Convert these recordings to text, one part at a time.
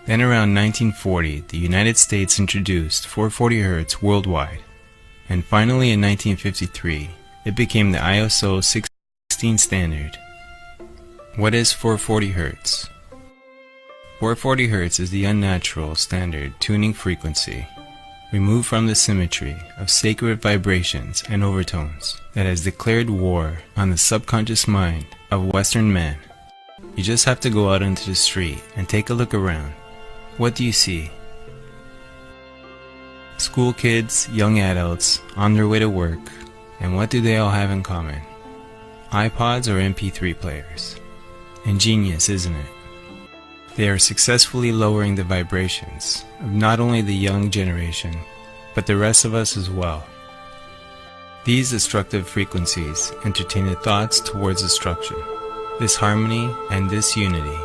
Then around 1940, the United States introduced 440 Hz worldwide. And finally in 1953, it became the ISO 16 standard. What is 440 Hz? 440 Hz is the unnatural standard tuning frequency, removed from the symmetry of sacred vibrations and overtones that has declared war on the subconscious mind of Western man. You just have to go out into the street and take a look around. What do you see? School kids, young adults, on their way to work, and what do they all have in common? iPods or MP3 players. Ingenious, isn't it? They are successfully lowering the vibrations of not only the young generation, but the rest of us as well. These destructive frequencies entertain the thoughts towards destruction, disharmony, and disunity.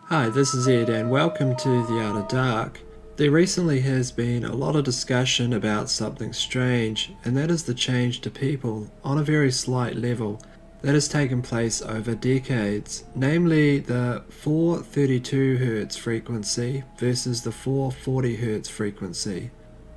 Hi, this is Ed and welcome to The Outer Dark. There recently has been a lot of discussion about something strange, and that is the change to people on a very slight level that has taken place over decades, namely the 432 Hz frequency versus the 440 Hz frequency.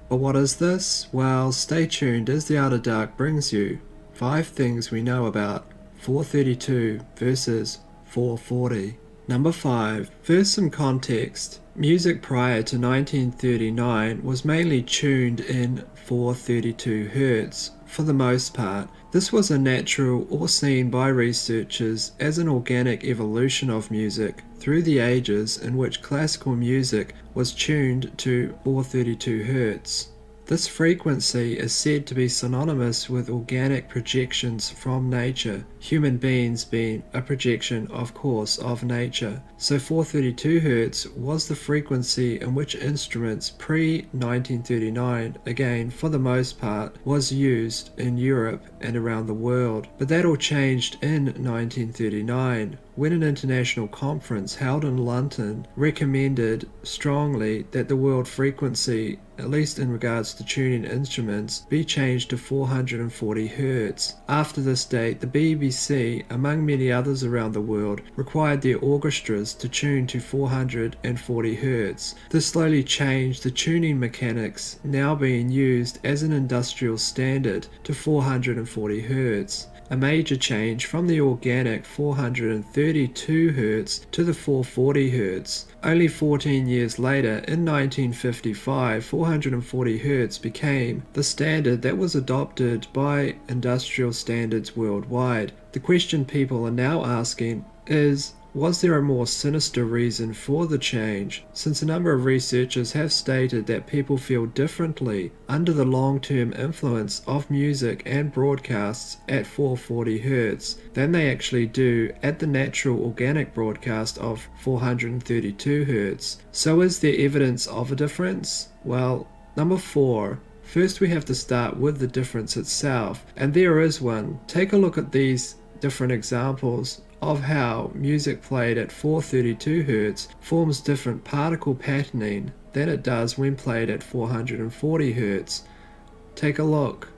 But what is this? Well, stay tuned as The Outer Dark brings you 5 things we know about 432 versus 440. Number 5. First, some context. Music prior to 1939 was mainly tuned in 432 Hz for the most part. This was a natural or seen by researchers as an organic evolution of music through the ages in which classical music was tuned to 432 Hz. This frequency is said to be synonymous with organic projections from nature, human beings being a projection, of course, of nature. So 432 Hz was the frequency in which instruments pre-1939, again for the most part, was used in Europe and around the world. But that all changed in 1939 when an international conference held in London recommended strongly that the world frequency, at least in regards to tuning instruments, be changed to 440 Hz. After this date, the BBC, among many others around the world, required their orchestras to tune to 440 Hz. This slowly changed the tuning mechanics now being used as an industrial standard to 440 Hz. A major change from the organic 432 Hz to the 440 Hz. Only 14 years later, in 1955, 440 Hz became the standard that was adopted by industrial standards worldwide. The question people are now asking is, was there a more sinister reason for the change? Since a number of researchers have stated that people feel differently under the long-term influence of music and broadcasts at 440 Hz than they actually do at the natural organic broadcast of 432 Hz. So is there evidence of a difference? Well, number 4. First we have to start with the difference itself, and there is one. Take a look at these different examples of how music played at 432 Hz forms different particle patterning than it does when played at 440 Hz. Take a look.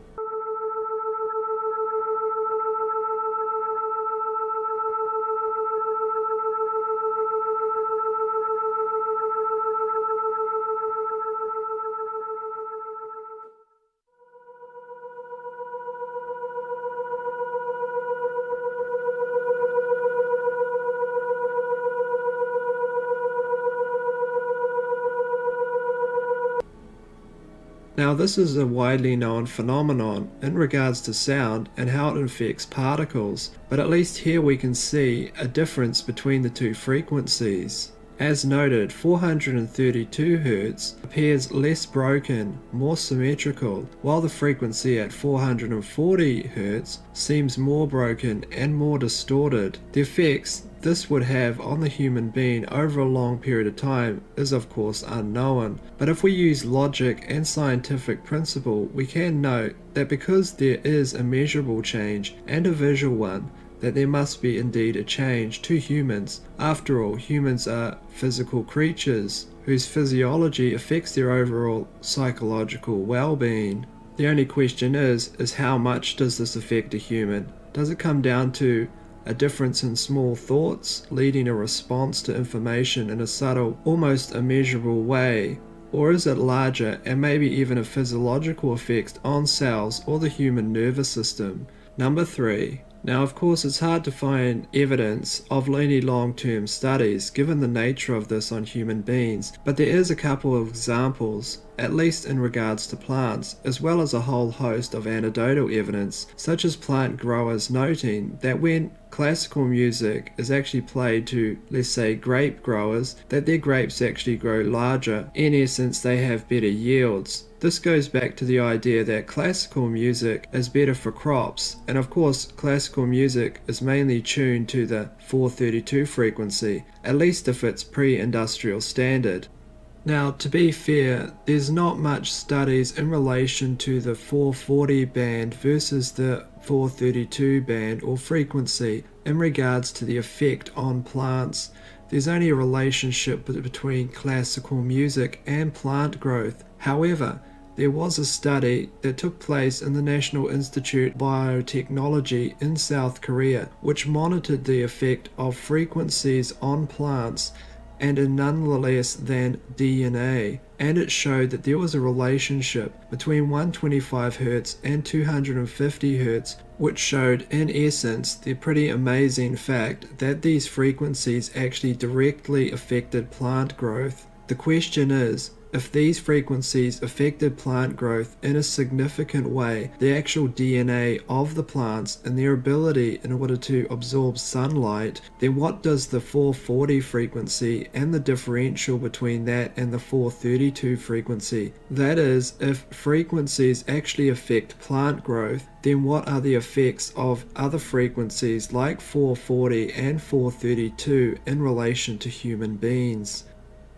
Now this is a widely known phenomenon in regards to sound and how it affects particles, but at least here we can see a difference between the two frequencies. As noted, 432 Hz appears less broken, more symmetrical, while the frequency at 440 Hz seems more broken and more distorted. The effects this would have on the human being over a long period of time is of course unknown, but if we use logic and scientific principle, we can note that because there is a measurable change and a visual one, that there must be indeed a change to humans. After all, humans are physical creatures whose physiology affects their overall psychological well-being. The only question is how much does this affect a human? Does it come down to a difference in small thoughts leading a response to information in a subtle, almost immeasurable way? Or is it larger and maybe even a physiological effect on cells or the human nervous system? Number 3. Now, of course, it's hard to find evidence of any long-term studies given the nature of this on human beings, but there is a couple of examples, at least in regards to plants, as well as a whole host of anecdotal evidence, such as plant growers noting that when classical music is actually played to, let's say, grape growers, that their grapes actually grow larger. In essence, they have better yields. This goes back to the idea that classical music is better for crops, and of course classical music is mainly tuned to the 432 frequency, at least if it's pre-industrial standard. Now, to be fair, there's not much studies in relation to the 440 band versus the 432 band or frequency in regards to the effect on plants. There's only a relationship between classical music and plant growth. However, there was a study that took place in the National Institute of Biotechnology in South Korea, which monitored the effect of frequencies on plants and in none less than DNA, and it showed that there was a relationship between 125 Hz and 250 Hz, which showed in essence the pretty amazing fact that these frequencies actually directly affected plant growth. The question is, if these frequencies affected plant growth in a significant way, the actual DNA of the plants and their ability in order to absorb sunlight, then what does the 440 frequency and the differential between that and the 432 frequency? That is, if frequencies actually affect plant growth, then what are the effects of other frequencies like 440 and 432 in relation to human beings?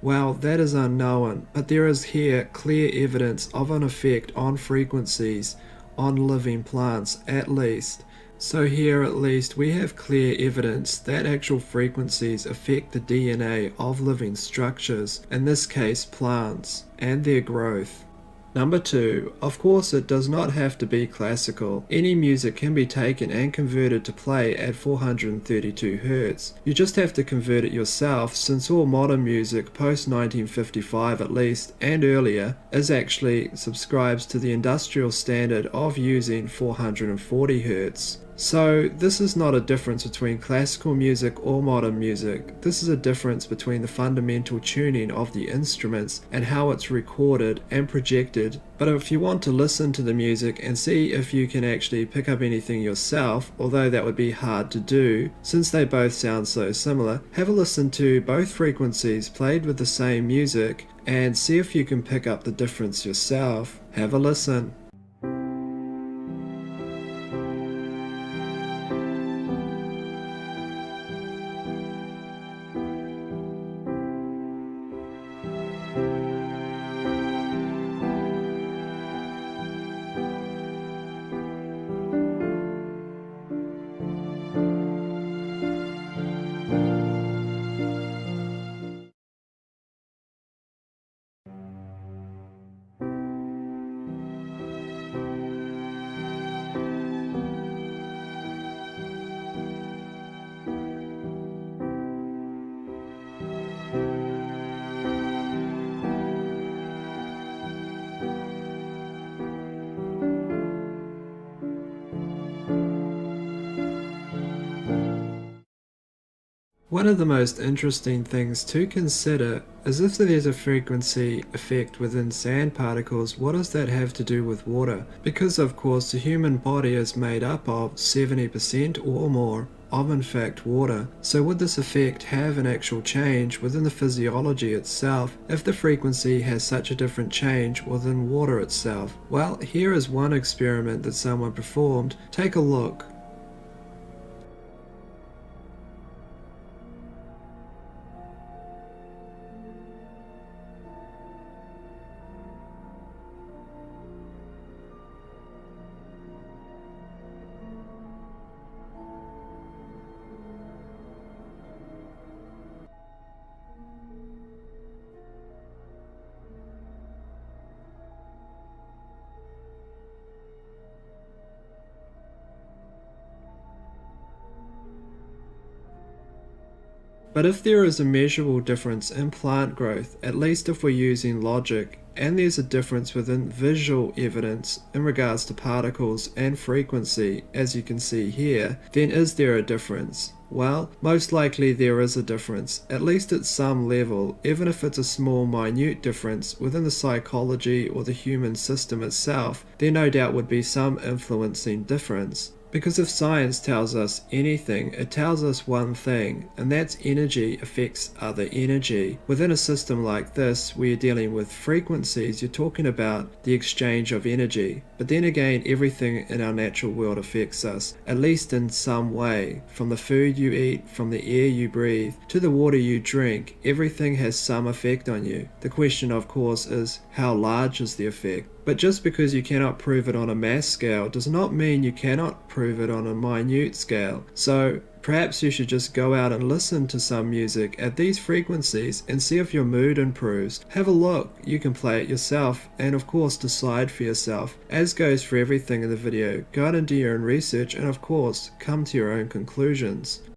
Well, that is unknown, but there is here clear evidence of an effect on frequencies on living plants at least. So here at least we have clear evidence that actual frequencies affect the DNA of living structures, in this case plants, and their growth. Number 2, of course it does not have to be classical. Any music can be taken and converted to play at 432 Hz. You just have to convert it yourself, since all modern music post 1955 at least, and earlier, is actually subscribes to the industrial standard of using 440 Hz. So this is not a difference between classical music or modern music. This is a difference between the fundamental tuning of the instruments and how it's recorded and projected. But if you want to listen to the music and see if you can actually pick up anything yourself, although that would be hard to do since they both sound so similar, have a listen to both frequencies played with the same music and see if you can pick up the difference yourself. Have a listen. One of the most interesting things to consider is if there's a frequency effect within sand particles, what does that have to do with water? Because of course the human body is made up of 70% or more of in fact water. So would this effect have an actual change within the physiology itself if the frequency has such a different change within water itself? Well, here is one experiment that someone performed. Take a look. But if there is a measurable difference in plant growth, at least if we're using logic, and there's a difference within visual evidence in regards to particles and frequency, as you can see here, then is there a difference? Well, most likely there is a difference, at least at some level, even if it's a small minute difference within the psychology or the human system itself, there no doubt would be some influencing difference. Because if science tells us anything, it tells us one thing, and that's energy affects other energy. Within a system like this, where you're dealing with frequencies, you're talking about the exchange of energy. But then again, everything in our natural world affects us, at least in some way. From the food you eat, from the air you breathe, to the water you drink, everything has some effect on you. The question, of course, is how large is the effect? But just because you cannot prove it on a mass scale does not mean you cannot prove it on a minute scale. So perhaps you should just go out and listen to some music at these frequencies and see if your mood improves. Have a look, you can play it yourself and of course decide for yourself. As goes for everything in the video, go out and do your own research and of course come to your own conclusions.